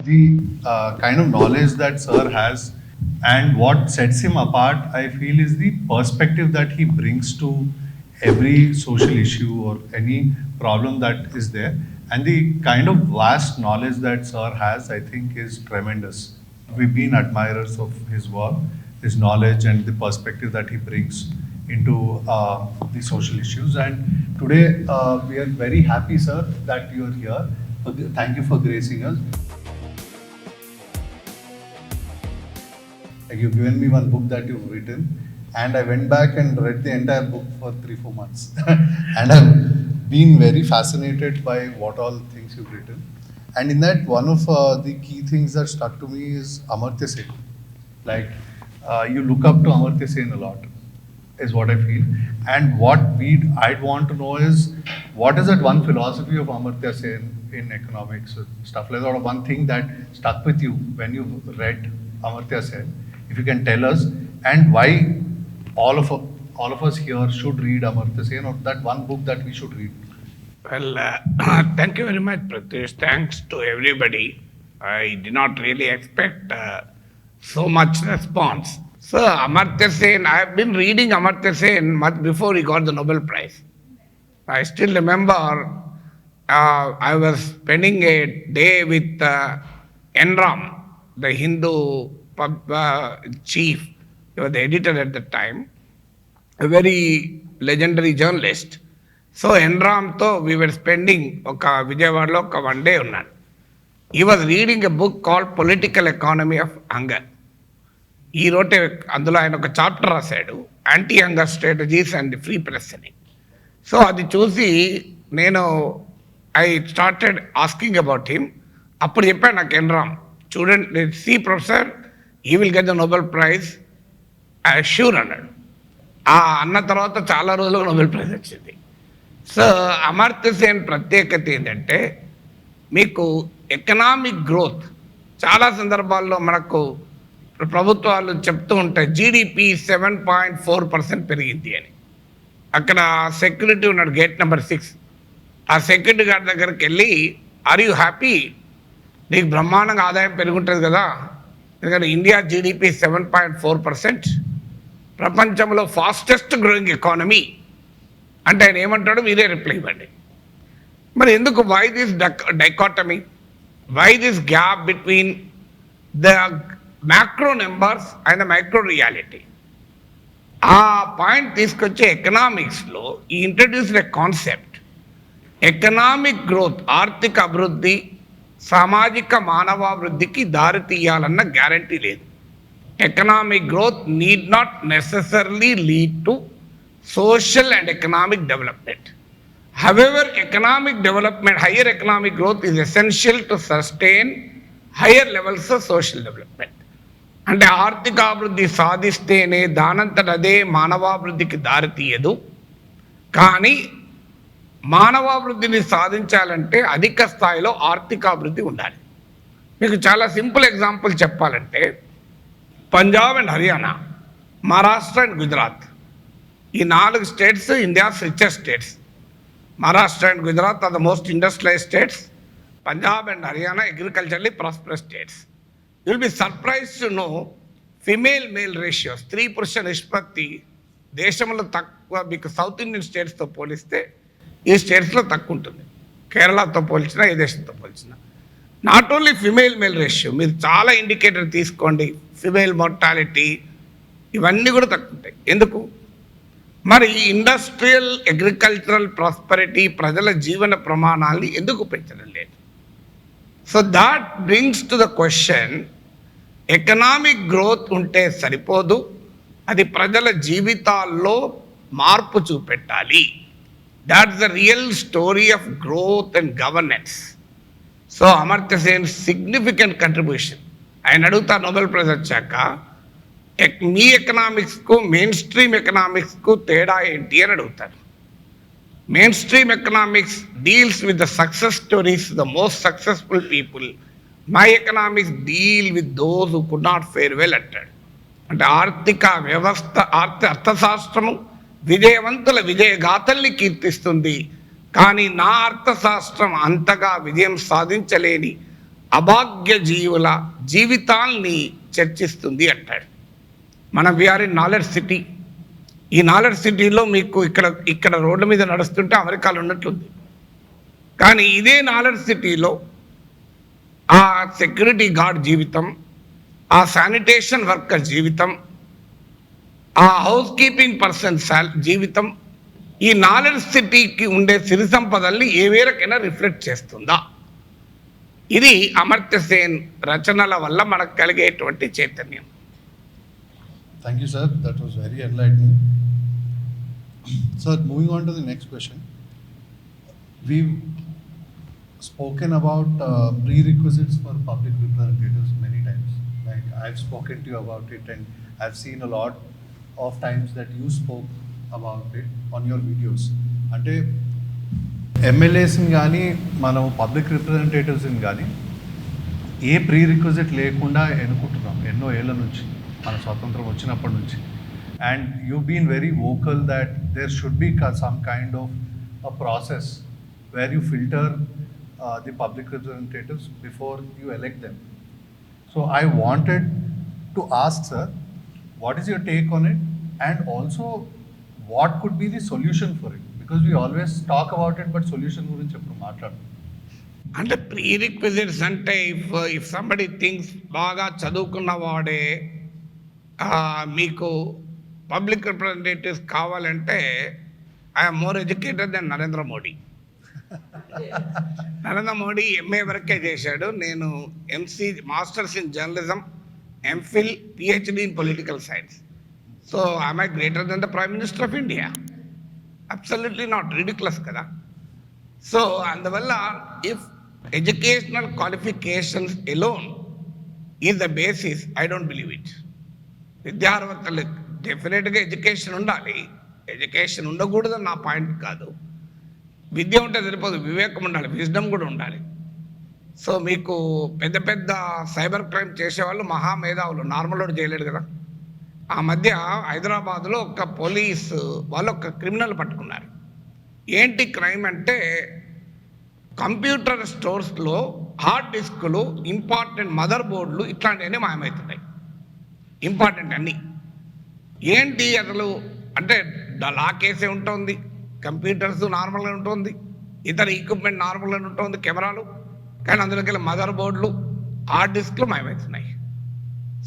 The kind of knowledge that Sir has and what sets him apart, I feel, is the perspective that he brings to every social issue or any problem that is there. And the kind of vast knowledge that Sir has, I think, is tremendous. We've been admirers of his work, his knowledge, and the perspective that he brings into the social issues. And today, we are very happy, sir, that you are here. Thank you for gracing us. Like, you've given me one book that you've written, and I went back and read the entire book for 3-4 months. And I've been very fascinated by what all things you've written. And in that, one of the key things that stuck to me is Amartya Sen. Like, you look up to Amartya Sen a lot, is what I feel. And I'd want to know is, what is that one philosophy of Amartya Sen in economics, stuff like that, or one thing that stuck with you when you read Amartya Sen, if you can tell us, and why all of us here should read Amartya Sen, or that one book that we should read. Well, thank you very much, Pratish. Thanks to everybody. I did not really expect so much response. So, Amartya Sen, I have been reading Amartya Sen much before he got the Nobel Prize. I still remember I was spending a day with Enram, the Hindu chief. He was the editor at the time, a very legendary journalist. So Enramto we were spending Vijayawada oka 1 day unnadu. He was reading a book called Political Economy of Hunger. He wrote అందులో ఆయన ఒక chapter రాశాడు, anti hunger strategies and free press అని. So అది చూసి నేను I started asking about him. అప్పుడు చెప్పాను నాకు ఎన్రామ్, చూడండి, సి ప్రొఫెసర్, ఈ will get the Nobel prize sure అన్నాడు. అన్న తర్వాత చాలా రోజులకు నోబెల్ ప్రైజ్ వచ్చింది. సో అమర్త్య సేన్ ప్రత్యేకత ఏంటంటే, మీకు ఎకనామిక్ గ్రోత్ చాలా సందర్భాల్లో మనకు ప్రభుత్వాలు చెప్తూ ఉంటాయి జీడిపి 7.4% పెరిగింది అని. అక్కడ సెక్యూరిటీ ఉన్నాడు, గేట్ నెంబర్ 6. ఆ సెక్యూరిటీ గార్డ్ దగ్గరికి వెళ్ళి, ఆర్ యూ హ్యాపీ, నీకు బ్రహ్మాండంగా ఆదాయం పెరుగుంటుంది కదా, ఎందుకంటే ఇండియా జీడిపి 7.4%, ప్రపంచంలో ఫాస్టెస్ట్ గ్రోయింగ్ ఎకానమీ అంటే ఆయన ఏమంటాడో మీరే రిప్లై ఇవ్వండి. మరి ఎందుకు, why this dichotomy, why this gap between the macro numbers and the micro reality? ఆ పాయింట్ తీసుకొచ్చే ఎకనామిక్స్లో ఈ introduced a concept, economic growth, ఆర్థిక అభివృద్ధి సామాజిక మానవాభివృద్ధికి దారి తీయాలన్న గ్యారంటీ లేదు. Economic growth need not necessarily lead to social and economic development. However, economic development, higher economic growth is essential to sustain higher levels of social development. అంటే ఆర్థిక అభివృద్ధి సాధిస్తేనే దానంతటదే మానవాభివృద్ధికి దారి తీయదు. కానీ మానవాభివృద్ధిని సాధించాలంటే అధిక స్థాయిలో ఆర్థికాభివృద్ధి ఉండాలి. మీకు చాలా సింపుల్ ఎగ్జాంపుల్ చెప్పాలంటే, పంజాబ్ అండ్ హర్యానా, మహారాష్ట్ర అండ్ గుజరాత్, ఈ 4 states India's richest states. Maharashtra and Gujarat are the most industrialise states. Punjab and Haryana agriculturally prosperous states. You will be surprise to know female male ratio, స్త్రీ పురుష నిష్పత్తి దేశంలో తక్కువ. మీకు సౌత్ ఇండియన్ స్టేట్స్తో పోలిస్తే ఈ స్టేట్స్లో తక్కువ ఉంటుంది, కేరళతో పోల్చినా ఏ దేశంతో పోల్చినా. Not only female male ratio, మీరు చాలా ఇండికేటర్ తీసుకోండి, ఫిమేల్ మోర్టాలిటీ ఇవన్నీ కూడా తక్కువ ఉంటాయి. ఎందుకు? మరి ఈ ఇండస్ట్రియల్ అగ్రికల్చరల్ ప్రాస్పరిటీ ప్రజల జీవన ప్రమాణాలని ఎందుకు పెంచడం లేదు? So that brings to the question, economic growth ఉంటే సరిపోదు, అది ప్రజల జీవితాల్లో మార్పు చూపెట్టాలి. That's the real story of growth and governance. So Amartya Sen significant contribution. ఆయన అడుగుతా నోబెల్ ప్రైజ్ వచ్చాక, మీ ఎకనామిక్స్కు మెయిన్ స్ట్రీమ్ ఎకనామిక్స్కు తేడా ఏంటి అని అడుగుతారు. Main stream economics deals with the success stories, the most successful people. My economics deal with those who could not fair well అంటాడు. అంటే ఆర్థిక వ్యవస్థ, అర్థశాస్త్రము విజయవంతుల విజయగాథల్ని కీర్తిస్తుంది, కానీ నా అర్థశాస్త్రం అంతగా విజయం సాధించలేని అభాగ్య జీవుల జీవితాల్ని చర్చిస్తుంది అంటాడు. మనం వీఆర్ ఇన్ నాలెడ్జ్ సిటీ. ఈ నాలెడ్జ్ సిటీలో మీకు ఇక్కడ రోడ్ల మీద నడుస్తుంటే అమెరికాలో ఉన్నట్లుంది. కానీ ఇదే నాలెడ్జ్ సిటీలో ఆ సెక్యూరిటీ గార్డ్ జీవితం, ఆ శానిటేషన్ వర్కర్ జీవితం, ఆ హౌస్ కీపింగ్ పర్సన్ జీవితం ఈ నాలెడ్జ్ సిటీకి ఉండే సిరి సంపదల్ని ఏ వేరకైనా రిఫ్లెక్ట్ చేస్తుందా? ఇది అమర్త్య సేన్ రచనల వల్ల మనకు కలిగేటువంటి చైతన్యం. Thank you, sir. That was very enlightening. Sir, moving on to the next question. We've spoken about prerequisites for public representatives many times. Like I've spoken to you about it, and I've seen a lot of times that you spoke about it on your videos. అంటే ఎమ్మెల్యేస్ని కానీ మనం public రిప్రజెంటేటివ్స్ని కానీ ఏ pre requisite లేకుండా ఎన్నుకుంటున్నాం ఎన్నో ఏళ్ళ నుంచి, మన స్వాతంత్రం వచ్చినప్పటి నుంచి. And you been very vocal that there should be some kind of a process where you filter the public representatives before you elect them. So I wanted to ask sir, what is your take on it, and also what could be the solution for it? Because we always talk about it, but solution గురించి ఎప్పుడు మాట్లాడతాం. అంటే prerequisites అంటే if somebody thinks బాగా చదువుకున్న వాడే మీకు public representatives కావాలంటే I am more educated than Narendra Modi. Narendra Modi MA వరకే చేశాడు. నేను MC masters in journalism, MPhil, PhD in political science. So I am I greater than the prime minister of India? Absolutely not, ridiculous కదా. So అందువల్ల if educational qualifications alone is the basis, I don't believe it. విద్యార్హతలు definitely education ఉండాలి, education ఉండకూడదని నా point కాదు. విద్య ఉంటే సరిపోదు, వివేకం ఉండాలి, విజ్డమ్ కూడా ఉండాలి. సో మీకు పెద్ద పెద్ద సైబర్ క్రైమ్ చేసేవాళ్ళు మహామేధావులు, నార్మల్ వాడు చేయలేడు కదా. ఆ మధ్య హైదరాబాద్లో ఒక పోలీసు వాళ్ళు ఒక క్రిమినల్ పట్టుకున్నారు. ఏంటి క్రైమ్ అంటే కంప్యూటర్ స్టోర్స్లో హార్డ్ డిస్కులు, ఇంపార్టెంట్ మదర్ బోర్డులు ఇట్లాంటివన్నీ మాయమవుతున్నాయి. ఇంపార్టెంట్ అన్నీ ఏంటి అసలు అంటే లాకేసే ఉంటుంది, కంప్యూటర్స్ నార్మల్గా ఉంటుంది, ఇతర ఎక్విప్మెంట్ నార్మల్గా ఉంటుంది, కెమెరాలు, కానీ అందులోకి వెళ్ళి మదర్ బోర్డులు, హార్డ్ డిస్క్లు మాయమవుతున్నాయి.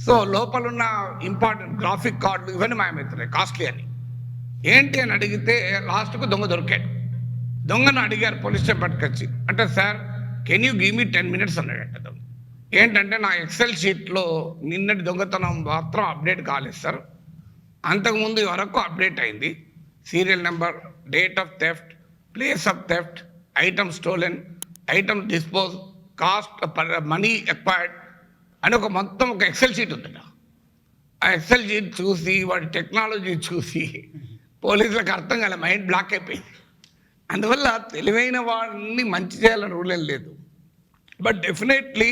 సో లోపల ఉన్న ఇంపార్టెంట్ గ్రాఫిక్ కార్డులు ఇవన్నీ మాయమవుతున్నాయి, కాస్ట్లీ అని. ఏంటి అని అడిగితే లాస్ట్కు దొంగ దొరికాడు. దొంగను అడిగారు పోలీస్ స్టేషన్ పట్టుకొచ్చి. అంటే sir can you give me 10 minutes అన్నాడంట దొంగ. ఏంటంటే నా ఎక్సెల్ షీట్లో నిన్నటి దొంగతనం మాత్రం అప్డేట్ కాలేదు సార్, అంతకుముందు వరకు అప్డేట్ అయింది. Serial number, date of theft, place of theft, item stolen, item dispose, cost, money acquired అని మొత్తం ఒక ఎక్సెల్ షీట్ ఉందట. ఆ ఎక్సెల్ షీట్ చూసి వాడి టెక్నాలజీ చూసి పోలీసులకు అర్థం కాలే, మైండ్ బ్లాక్ అయిపోయింది. అందువల్ల తెలివైన వాడిని మంచి చేయాలని రూల్ ఏం లేదు. But definitely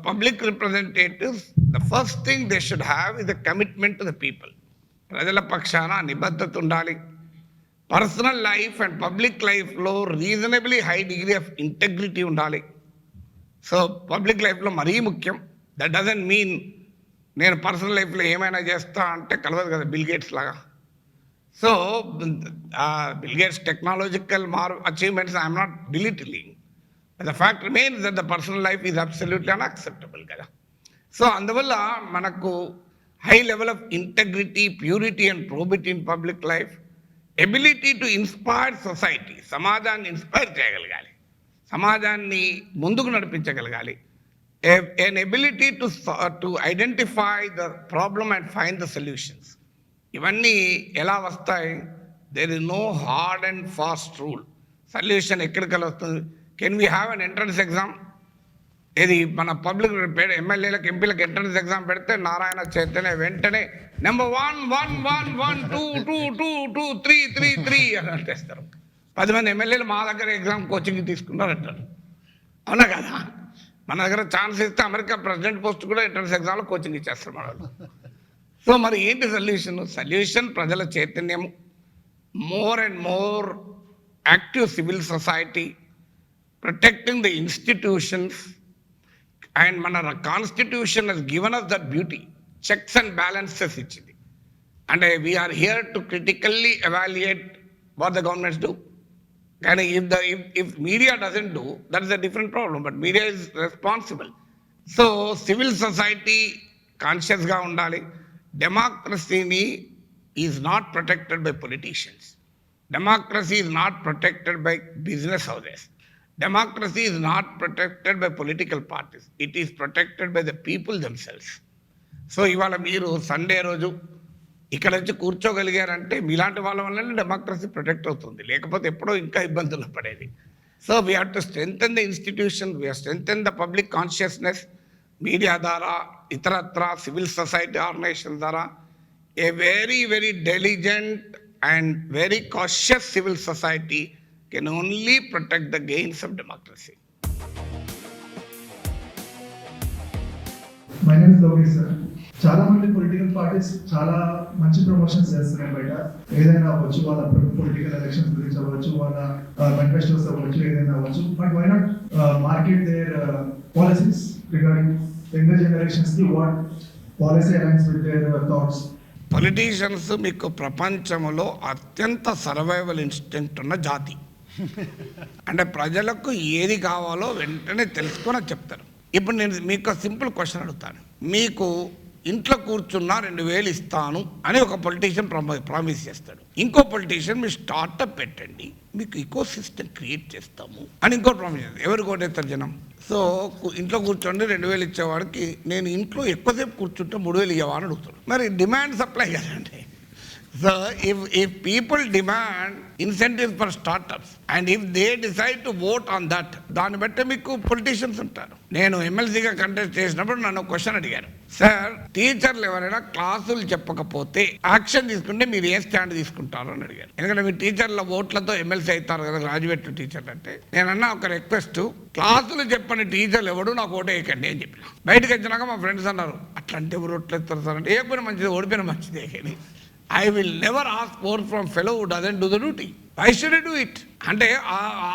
public representatives the first thing they should have is the commitment to the people. ప్రజల పక్షాన నిబద్ధత ఉండాలి. పర్సనల్ లైఫ్ అండ్ పబ్లిక్ లైఫ్లో reasonably high degree of integrity ఉండాలి. సో పబ్లిక్ లైఫ్లో మరీ ముఖ్యం. దట్ డజంట్ మీన్ నేను పర్సనల్ లైఫ్లో ఏమైనా చేస్తా అంటే కలవదు కదా బిల్ గేట్స్ లాగా. So bill gates technological achievements I'm not deleting. The fact remains that the personal life is absolutely unacceptable కదా. సో అందువల్ల మనకు high level of integrity, purity and probity in public life, ability to inspire society, సమాజాన్ని inspire చేయగలగాలి, సమాజాన్ని ముందుకు నడిపించగలగాలి. an ability to identify the problem and find the solutions. ఇవన్నీ ఎలా వస్తాయి? There is no hard and fast rule. Solution ఎక్కడికెళ్ళి వస్తుంది? Can we have an entrance exam? ఇది మన పబ్లిక్ ఎమ్మెల్యేలకు, ఎంపీలకు ఎంట్రన్స్ ఎగ్జామ్ పెడితే నారాయణ చైతన్య వెంటనే నెంబర్ 1 1 1 1 2 2 2 2 3 3 3 అని అంటేస్తారు. 10 మంది ఎమ్మెల్యేలు మా దగ్గర ఎగ్జామ్ కోచింగ్ తీసుకున్నారు అంటారు. అవునా కదా? మన దగ్గర ఛాన్స్ ఇస్తే అమెరికా ప్రెసిడెంట్ పోస్ట్ కూడా ఎంట్రన్స్ ఎగ్జామ్లో కోచింగ్ ఇచ్చేస్తారు మన వాళ్ళు. సో మరి ఏంటి సొల్యూషన్? ప్రజల చైతన్యం, more and more active civil society, protecting the institutions, and మన constitution has given us that beauty, checks and balances ఇచ్చింది. అంటే we are here to critically evaluate what the governments do. కానీ if media doesn't do, that is a different problem, but media is responsible. So civil society కాన్షియస్గా ఉండాలి. డెమోక్రసీని is not protected by politicians. Democracy is not protected by business houses. Democracy is not protected by political parties. It is protected by the people themselves. So ఇవాళ మీరు Sunday రోజు ఇక్కడ వచ్చి కూర్చోగలిగారంటే మీలాంటి వాళ్ళ వల్లనే డెమోక్రసీ ప్రొటెక్ట్ అవుతుంది, లేకపోతే ఎప్పుడో ఇంకా ఇబ్బందులు పడేది. So we have to strengthen the institution, we have strengthen the public consciousness. Media ద్వారా, ఇతరత్ర సివిల్ సొసైటీ ఆర్గనైజేషన్ ద్వారా a very diligent and very cautious civil society can only protect the gains of democracy. My name is Lokesh sir. చాలా మంది political parties చాలా మంచి promotions చేస్తున్నాయి బయట. ఏదైనా అవ్వచ్చు, వాళ్ళ పొలిటికల్ ఎలక్షన్స్ గురించి అవ్వచ్చు, వాళ్ళ మేనిఫెస్టోస్ అవ్వచ్చు, ఏదైనా అవ్వచ్చు. But why not market their policies regarding younger generations కి? What policy aligns with their thoughts? Politicians మీకు ప్రపంచంలో అత్యంత సర్వైవల్ ఇన్స్టింక్ట్ ఉన్న జాతి. అంటే ప్రజలకు ఏది కావాలో వెంటనే తెలుసుకొని చెప్తారు. ఇప్పుడు నేను మీకు సింపుల్ క్వశ్చన్ అడుగుతాను. మీకు ఇంట్లో కూర్చున్నా 2,000 ఇస్తాను అని ఒక పొలిటీషియన్ ప్రామిస్ చేస్తాడు. ఇంకో పొలిటీషియన్ మీరు స్టార్టప్ పెట్టండి, మీకు ఈకో సిస్టమ్ క్రియేట్ చేస్తాము అని ఇంకో ప్రామిస్ చేస్తారు. ఎవరు కోటేస్తారు జనం? సో ఇంట్లో కూర్చోండి 2,000 ఇచ్చేవాడికి నేను ఇంట్లో ఎక్కువసేపు కూర్చుంటే 3,000 ఇవ్వవా అని అడుగుతాడు. మరి డిమాండ్ సప్లై కదండి. So if people demand incentives for startups and if they decide to vote on that, దాన్ని బట్టే మీకు పొలిటీషియన్స్ ఉంటారు. నేను ఎమ్మెల్సీగా కంటెస్ట్ చేసినప్పుడు నన్ను క్వశ్చన్ అడిగారు, సార్ టీచర్లు ఎవరైనా క్లాసులు చెప్పకపోతే యాక్షన్ తీసుకుంటే మీరు ఏ స్టాండ్ తీసుకుంటారు అని అడిగారు. ఎందుకంటే మీ టీచర్ల ఓట్లతో ఎమ్మెల్సీ అవుతారు కదా, గ్రాడ్యుయేట్ టీచర్లు అంటే. నేనన్నా ఒక రిక్వెస్ట్, క్లాసులు చెప్పని టీచర్లు ఎవడు నాకు ఓటు వేయకండి అని చెప్పిన. బయటకు వచ్చినాక మా ఫ్రెండ్స్ అన్నారు, అట్లంటే ఎవరు ఓట్లు వేస్తారు సార్ అంటే, వేయకపోయినా మంచిది, ఓడిపోయినా మంచిదే. కానీ I will never ask more from fellow who doesn't do the duty. Why should I do it? అంటే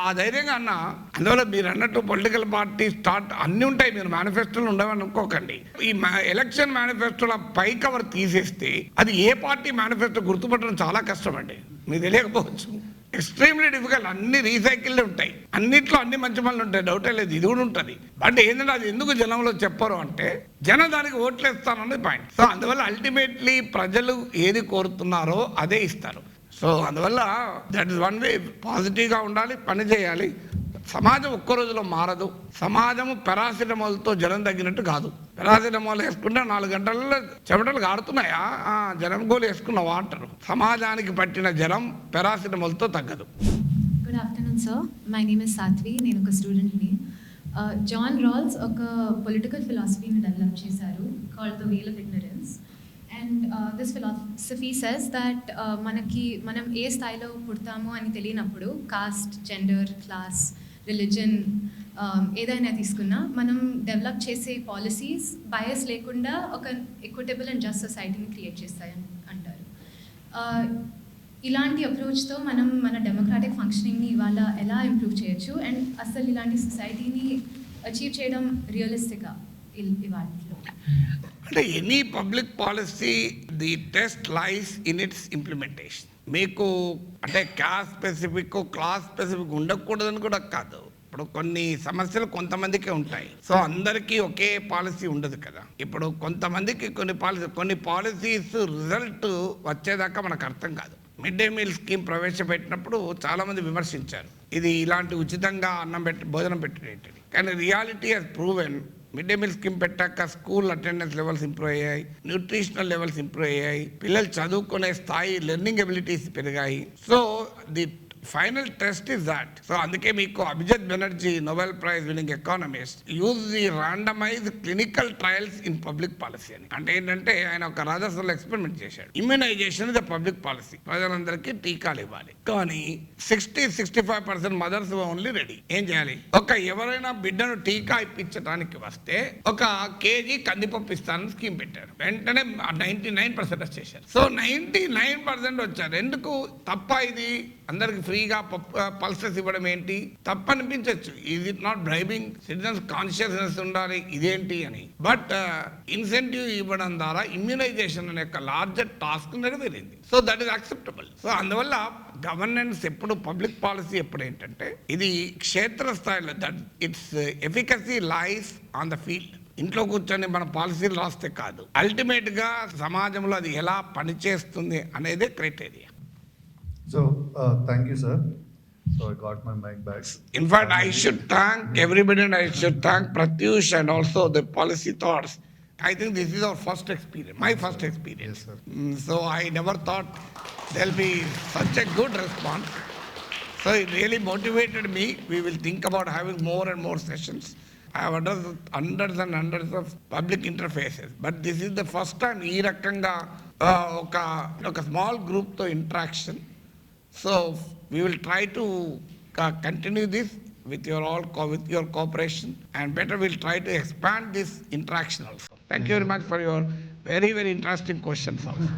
ఆ ధైర్యంగా అన్న. అందువల్ల మీరు అన్నట్టు పొలిటికల్ పార్టీ స్టార్ట్ అన్నీ ఉంటాయి, మీరు మేనిఫెస్టోలు ఉండవని అనుకోకండి. ఈ ఎలక్షన్ మేనిఫెస్టోల పై కవర్ తీసేస్తే అది ఏ పార్టీ మేనిఫెస్టో గుర్తుపట్టడం చాలా కష్టం అండి. మీకు తెలియకపోవచ్చు, ఎక్స్ట్రీమ్లీ డిఫికల్ట్. అన్ని రీసైకిల్డ్ ఉంటాయి, అన్నిట్లో అన్ని మంచి పనులు ఉంటాయి, డౌటే లేదు. ఇది కూడా ఉంటుంది. బట్ ఏంటంటే అది ఎందుకు జనంలో చెప్పరు అంటే, జనం దానికి ఓట్లు ఇస్తారన్నది పాయింట్. సో అందువల్ల అల్టిమేట్లీ ప్రజలు ఏది కోరుతున్నారో అదే ఇస్తారు. సో అందువల్ల దట్ ఇస్ వన్ వే. పాజిటివ్గా ఉండాలి, పని చేయాలి. సమాజం ఒక్క రోజులో మారదు. సమాజము పెరాసిటమాల్తో జనం తగ్గినట్టు కాదు. పెరాసిటమాల్ వేసుకుంటే 4 గంటల్లో చెమటలు కారుతున్నాయా, జనం గోలు వేసుకున్నావా అంటారు. సమాజానికి పట్టిన జనం పెరాసిటమాల్తో తగ్గదు. Good afternoon sir, my name is Saatvi, నేను ఒక స్టూడెంట్ని. జాన్ రాల్స్ ఒక పొలిటికల్ ఫిలాసఫీని డెవలప్ చేశారు called the veil of ignorance. And this philosophy says that మనం ఏ స్థాయిలో పుడతామో అని తెలియనప్పుడు, కాస్ట్, జెండర్, క్లాస్, రిలీజన్ ఏదైనా తీసుకున్నా మనం డెవలప్ చేసే పాలసీస్ బయస్ లేకుండా ఒక ఎక్విటబుల్ అండ్ జస్ట్ సొసైటీని క్రియేట్ చేస్తాయని అంటారు. ఇలాంటి అప్రోచ్తో మనం మన డెమోక్రాటిక్ ఫంక్షనింగ్ని ఇవాళ ఎలా ఇంప్రూవ్ చేయొచ్చు, అండ్ అసలు ఇలాంటి సొసైటీని అచీవ్ చేయడం రియలిస్టిక్గా ఇవాళలో? అంటే any public policy the test lies in it's implementation. మీకు అంటే క్యాస్ట్ స్పెసిఫిక్, క్లాస్ స్పెసిఫిక్ ఉండకూడదని కూడా కాదు. ఇప్పుడు కొన్ని సమస్యలు కొంతమందికే ఉంటాయి. సో అందరికీ ఒకే పాలసీ ఉండదు కదా. ఇప్పుడు కొంతమందికి కొన్ని పాలసీస్ రిజల్ట్ వచ్చేదాకా మనకు అర్థం కాదు. మిడ్ డే మీల్ స్కీమ్ ప్రవేశపెట్టినప్పుడు చాలామంది విమర్శించారు, ఇది ఇలాంటి ఉచితంగా భోజనం పెట్టేటది. కానీ reality has proven mid day meal scheme పెట్టాక స్కూల్ అటెండెన్స్ లెవెల్స్ ఇంప్రూవ్ అయ్యాయి, న్యూట్రిషనల్ లెవెల్స్ ఇంప్రూవ్ అయ్యాయి, పిల్లలు చదువుకునే స్థాయి, లెర్నింగ్ ఎబిలిటీస్ పెరిగాయి. So the final test is that. So అందుకే మీకు Abhijit Banerjee, Nobel prize winning economist, use the randomise clinical trials in public policy అని. అంటే ఏంటంటే ఆయన ఒక రాజస్థాన్లో ఎక్స్పెరిమెంట్ చేశాడు. Immunisation is the public policy, ప్రజలందరికీ టీకాలు ఇవ్వాలి. కానీ 60-65% మదర్స్ ఓన్లీ రెడీ. ఏం చేయాలి? ఎవరైనా బిడ్డను టీకా ఇప్పించడానికి వస్తే 1 kg కందిపప్పు ఇస్తానని స్కీమ్ పెట్టారు. వెంటనే 99% వచ్చేసారు. సో 99% వచ్చారు. ఎందుకు తప్ప? ఇది అందరికి ఫ్రీ ఫ్రీగా పల్సెస్ ఇవ్వడం ఏంటి తప్పు అనిపించవచ్చు. Is it not bribing? Citizens consciousness ఉండాలి ఇదేంటి అని. బట్ ఇన్సెంటివ్ ఇవ్వడం ద్వారా ఇమ్యూనైజేషన్ అనే యొక్క లార్జర్ టాస్క్ నెరవేరింది. So that is acceptable. So అందువల్ల గవర్నెన్స్ ఎప్పుడు, పబ్లిక్ పాలసీ ఎప్పుడు ఏంటంటే ఇది క్షేత్రస్థాయిలో, that it's efficacy lies on the field. ఇంట్లో కూర్చొని మన పాలసీలు రాస్తే కాదు, అల్టిమేట్ గా సమాజంలో అది ఎలా పనిచేస్తుంది అనేదే criteria. So, thank you, sir. So, I got my mic back. In fact, I should thank everybody and I should thank Pratyush and also the policy thoughts. I think this is our first experience, my first experience. Yes, sir. So I never thought there'll be such a good response. So it really motivated me. We will think about having more and more sessions. I have hundreds and hundreds of public interfaces. But this is the first time ఈ రకంగా ఒక small గ్రూప్తో interaction. So we will try to continue this with your cooperation, and better we'll try to expand this interaction also. Thank you very much for your very, very interesting questions also.